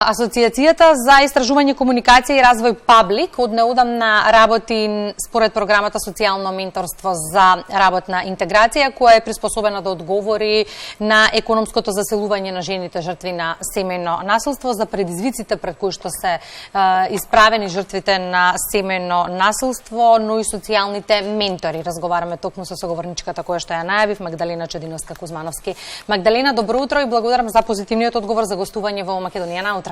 Асоцијацијата за истражување, комуникација и развој Паблик од неодамна работи според програмата Социјално менторство за работна интеграција, која е приспособена да одговори на економското заселување на жените жртви на семејно насилство, за предизвиците пред кои што се исправени жртвите на семејно насилство, но и социјалните ментори. Разговараме токму со соговорничката која што ја најавив, Магдалена Чединовска-Кузмановски. Магдалена, добро утро и благодарам за позитивниот одговор за гостување во Македонија на утро.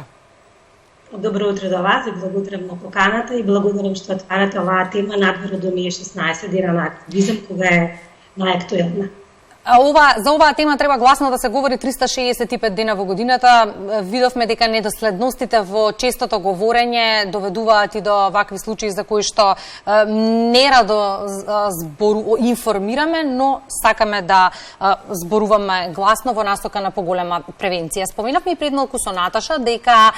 Добро утро до вас и благодарам на поканата и благодарам што отварате оваа тема надвор од оние 16 дена на активизам кога е најактуелна. За оваа тема треба гласно да се говори 365 дена во годината. Видовме дека недоследностите во честото говорење доведуваат и до вакви случаи за кои што нерадо информираме, но сакаме да зборуваме гласно во насока на поголема превенција. Споменавме и пред малку со Наташа дека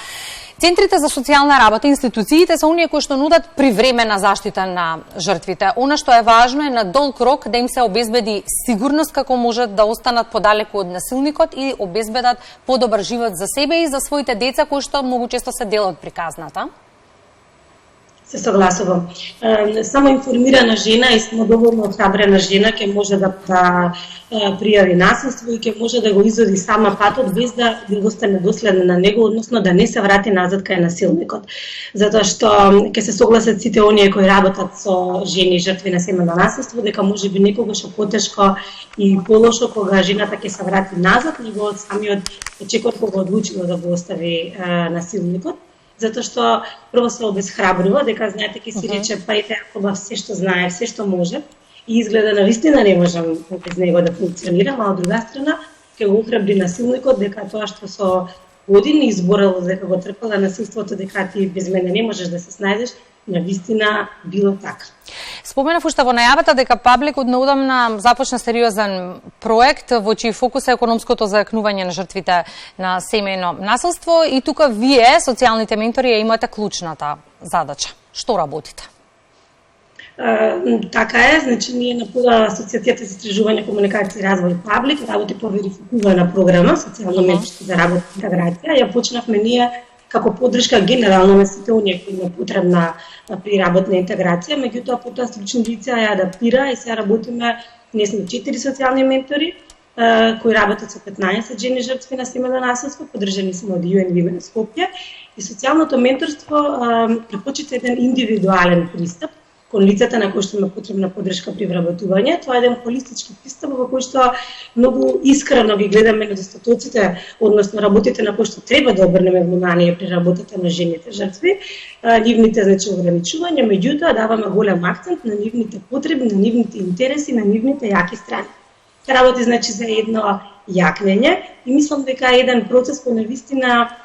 центрите за социјална работа, институциите се оние кои што нудат привремена заштита на жртвите. Она што е важно е на долг рок да им се обезбеди сигурност како можат да останат подалеку од насилникот и обезбедат подобар живот за себе и за своите деца кои што многу често се дел од приказната. Се согласувам. Само информирана жена и самодоволно одхрабрена жена ќе може да пријави насилство и ќе може да го изоди сама патот без да остане доследна на него, односно да не се врати назад кај насилникот. Затоа што ќе се согласат сите оние кои работат со жени жртви на семејно насилство дека можеби некогаш потешко и полошо кога жената ќе се врати назад, него од самиот почекот кога одлучила да го остави насилникот. Затоа што прво се обезхрабрува, дека знаете ќе си рече па и Јакова се што знае, се што може и изгледа навистина не можам без него да функционирам, а од друга страна ќе го охрабри насилникот дека тоа што со години изборало дека го трпела насилството, дека ти без мене не можеш да се снајдеш, навистина било така. Споменав уште во најавата дека Паблик од неодамна започна сериозен проект во чиј фокус е економското зајакнување на жртвите на семејно насилство и тука вие, социјалните ментори, ја имате клучната задача. Што работите? Така е, значи ние на Асоцијацијата за истражување, комуникација и развој Паблик работи по верификувана програма Социјално менторство за работна интеграција. Ја почнавме ние како поддршка генерално на сите оние кои има потребна при работна интеграција, меѓутоа потоа стручни лица ја адаптира и сега работиме, ние сме 4 социјални ментори кои работат со 15 жени жртви на семејно насилство, поддржани сме од UN Women Скопје и социјалното менторство препочита еден индивидуален пристап кон лицата на кои што има потребна поддршка при вработување. Тоа е еден холистички пристап во кој што многу искрено ги гледаме недостатоците, односно работите на кои што треба да обрнеме внимание при работата на жените жртви, нивните ограничувања, меѓутоа даваме голем акцент на нивните потреби, на нивните интереси, на нивните јаки страни. Работи за едно јакнење и мислам дека е еден процес кој навистина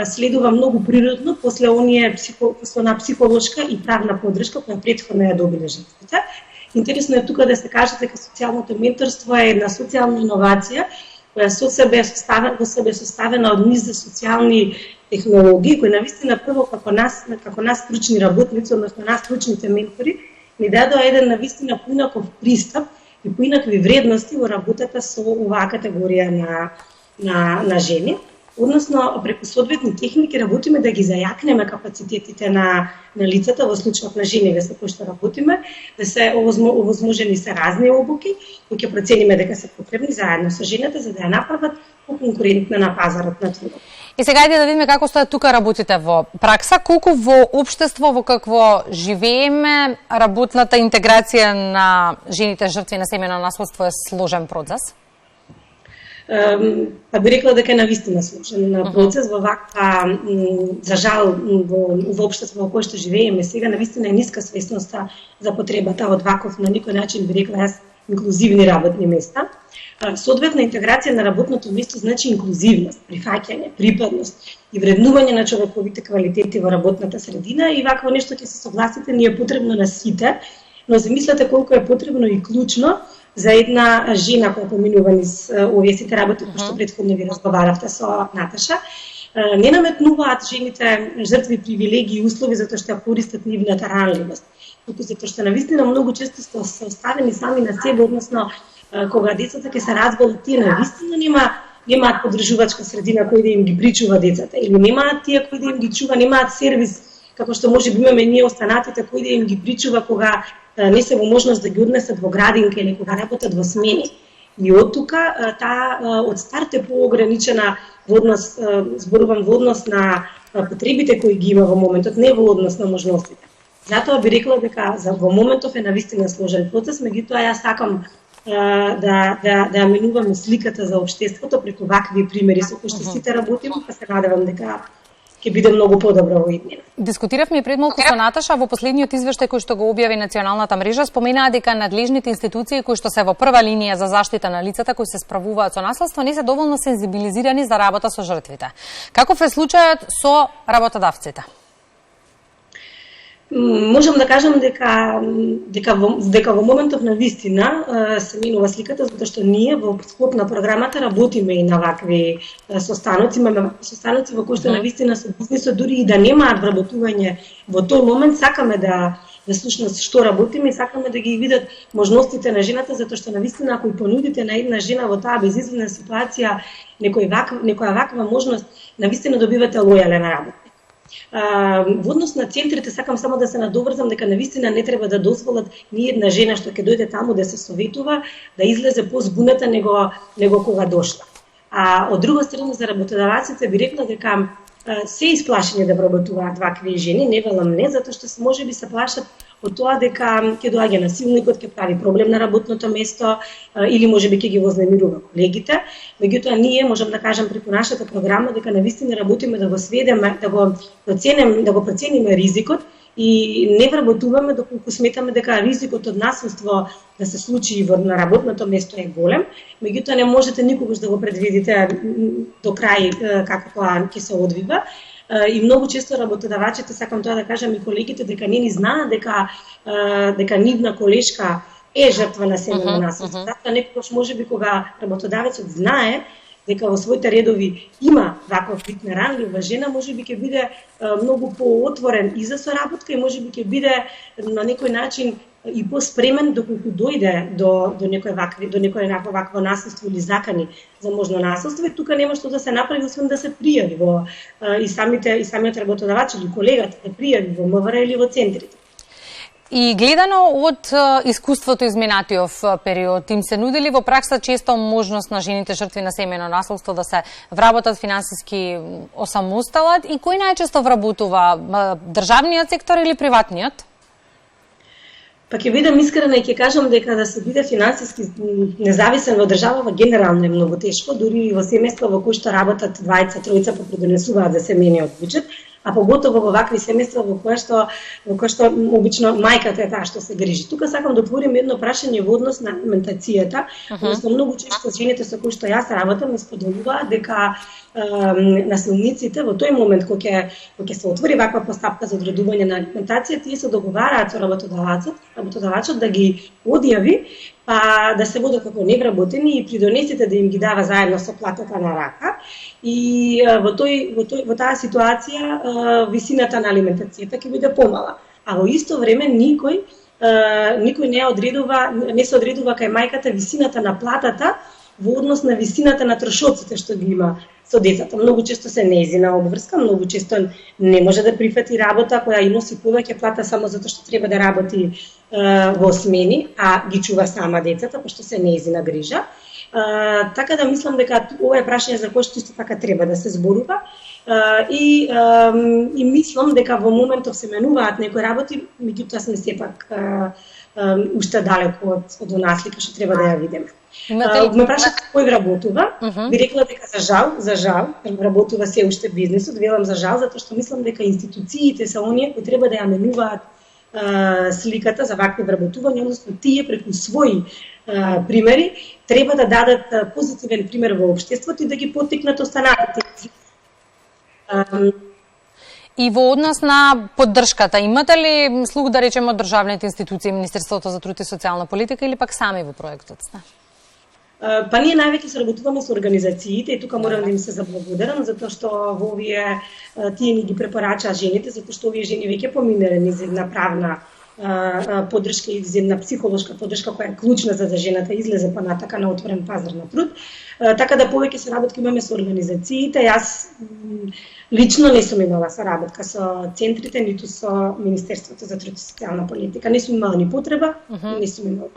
следува многу природно после она психолошка и правна поддршка која претходно ја добиле жртвите. Интересно е тука да се каже дека социјалното менторство е една социјална иновација која во себе составена од низ за социјални технологии кои навистина прво како нас стручни работници, односно нас стручните ментори, ни дадоа еден навистина поинаков пристап и поинакви вредности во работата со оваа категорија на жени. Односно, преку соодветни техники работиме да ги зајакнеме капацитетите на лицата, во случајот на жениве со кои што работиме, да се овозможени се разни обуки, кои ќе процениме дека се потребни заедно со жената, за да ја направат поконкурентна на пазарот на трудот. И сега ајде да видиме како стои тука работите во пракса, колку во општество во какво живееме, работната интеграција на жените жртви на семејно насилство е сложен процес? Па би рекла дека е навистина сложен процес во ваква, за жал, во општество во кое што живееме сега, навистина е ниска свесноста за потребата од ваков, на никој начин би рекла јас, инклузивни работни места. Соодветна интеграција на работното место значи инклузивност, прифаќање, припадност и вреднување на човековите квалитети во работната средина и вакво нешто ќе се согласите ни е потребно на сите, но замислете колку е потребно и клучно за една жена која поминува низ овие сите работи кои што претходно ви разговаравте со Наташа. Не наметнуваат жените жртви привилегии и услови затоа што ја користат нивната ранливост, туку затоа што навистина многу често се оставени сами на себе, односно кога децата ќе се разболат, тие навистина нема немаат поддржувачка средина кој да им ги причува децата, или немаат тие кои да им ги чува, немаат сервис како што може би имаме ние останатите кои да им ги причува кога не се во можност да ги однесат во градинка или кога работат во смени. И од тука од старт е поограничена во однос, зборувам во однос на потребите кои ги има во моментот, не во однос на можностите. Затоа би рекла дека во моментов е навистина сложен процес, меѓутоа јас сакам да менуваме сликата за општеството преку вакви примери со кои што сите работиме, па се надевам дека ќе биде многу подобро во иднина. Дискутиравме пред малку со Наташа, во последниот извештај кој што го објави националната мрежа споменаа дека надлежните институции кои што се во прва линија за заштита на лицата кои се справуваат со наследство не се доволно сензибилизирани за работа со жртвите. Каков е случајот со работодавците? Можам да кажам дека во моментов на вистина се менува сликата, затоа што ние во склоп на програмата работиме и на вакви состаноци, имаме состаноци во кои што на вистина со бизнисот дури и да немаат вработување во тој момент, сакаме да всушност што работиме и сакаме да ги видат можностите на жената, затоа што на вистина ако понудите на една жена во таа безизвестна ситуација некоја ваква можност, на вистина добивате лојален работник. Во однос на центрите сакам само да се надоврзам дека навистина не треба да дозволат ни една жена што ќе дојде таму да се советува да излезе позбуната него кога дошла. А од друга страна за работодавците би рекла дека се исплашени да вработуваат вакви жени, не велам не, затоа што можеби се плашат од тоа дека ќе доаѓа насилникот, ќе прави проблем на работното место или можеби ќе ги вознемирува колегите. Меѓутоа ние можам да кажам преку нашата програма дека навистина работиме да го сведеме, да го процениме ризикот и не вработуваме доколку сметаме дека ризикот од насилство да се случи на работното место е голем. Меѓутоа не можете никогаш да го предвидите до крај како тоа ќе се одвива. И многу често работодавачите, сакам тоа да кажам и колегите, дека не ни знаат дека нивна колешка е жртва на семејно насилство. Затоа некогаш можеби кога работодавецот знае дека во своите редови има ваков вид на ранлива жена, можеби ќе биде многу поотворен и за соработка и можеби ќе биде на некој начин и поспремен доколку дојде до некој вакво насилство или закани за можно насилство. И тука нема што да се направи освен да се пријави и самиот работодавач или колегата да пријави во МВР или во центрите. И гледано од искуството изминатиот период, им се нудели во пракса често можност на жените жртви на семејно насилство да се вработат финансиски осамосталат и кој најчесто вработува, државниот сектор или приватниот? Па ќе бидам искрена и ќе кажам дека да се биде финансиски независен во државава генерално е многу тешко, дури и во семејства во кои што работат двајца, тројца па придонесуваат за семејниот буџет, а поготово во вакви семејства во кои што обично мајката е таа што се грижи. Тука сакам да отворим едно прашање во однос на алиментацијата, односно многу често жените со кои што јас работам ме споделуваат дека насилниците во тој момент кога ќе се отвори ваква постапка за одредување на алиментација, тие се договараат со работодавачот да ги одјави, па да се водат како невработени и придонесите да им ги дава заедно со платата на рака. И во таа ситуација висината на алиментацијата ќе биде помала. А во исто време никој не се одредува кај мајката висината на платата во однос на висината на трошоците што ги има со децата. Многу често се нејзина обврска, многу често не може да прифати работа која и носи повеќе плата само затоа што треба да работи во смени, а ги чува сама децата, пошто се нејзина грижа. Така да мислам дека ова е прашање за кое што исто така треба да се зборува и мислам дека во моментов се менуваат некои работи, меѓутоа сме сепак уште далеку од наслика што треба да ја видиме. Ме прашат кој вработува, би рекла дека за жал, вработува се уште бизнисот, велам за жал, затоа што мислам дека институциите се оние кои треба да ја менуваат сликата за вакви вработувања, односно тие преку своји примери треба да дадат позитивен пример во општеството и да ги поттикнат останатите. И во однос на поддршката, имате ли слух да речеме од државните институции, Министерството за труд и социјална политика или пак сами во проектот сте? Па ние највеќе соработуваме со организациите и тука морам да им се заблагодарам затоа што во овие тие ни ги препорачаа жените, затоа што овие жени веќе поминале низ една правна поддршка и земна психолошка поддршка која е клучна за да жената излезе понатака на отворен пазар на труд. Така да повеќе соработки имаме со организациите. Јас лично не сум имала соработка со центрите, ниту со Министерството за труд и социјална политика. Не сум имала ни потреба, не сум имала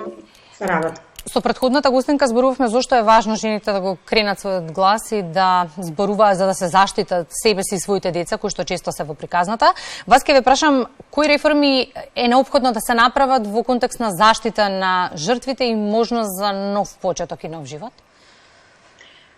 соработка. Со претходната гостинка зборувавме зошто е важно жените да го кренат својот глас и да зборуваат за да се заштитат себе си и своите деца, кои што често се во приказната. Вас ќе ве прашам, кои реформи е неопходно да се направат во контекст на заштита на жртвите и можност за нов почеток и нов живот?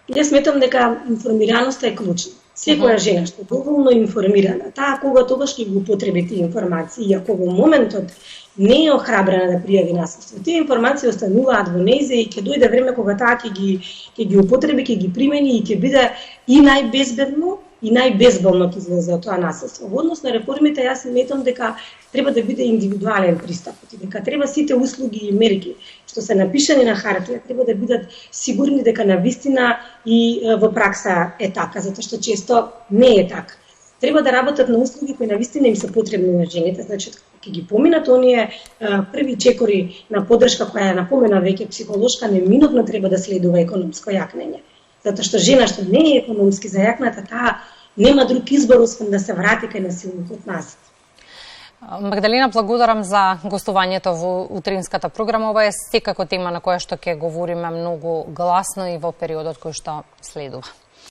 Јас сметам дека информираноста е клучна. Секоја жена што е доволно информирана, таа кога тогаш ќе го употреби тие информации, и ако во моментот не е охрабрена да пријави насилство, тие информации остануваат во нејзе и ќе дојде време кога таа ќе ги употреби, ќе ги примени и ќе биде и најбезбедно и најбезболно ќе излезе од тоа насилство. Во однос на реформите, јас сметам дека треба да биде индивидуален пристапот и дека треба сите услуги и мерки што се напишани на хартија треба да бидат сигурни дека навистина и во пракса е така, затоа што често не е така. Треба да работат на услуги кои навистина им се потребни на жените, значи ќе ги поминат оние први чекори на поддршка која напомена веќе психолошка, неминовно треба да следува економско јакнење. Затоа што жена што не е економски зајакната, таа нема друг избор освен да се врати кај насилникот назад. Магдалина, благодарам за гостувањето во утринската програма. Ова е секако тема на која што ќе говориме многу гласно и во периодот кој што следува.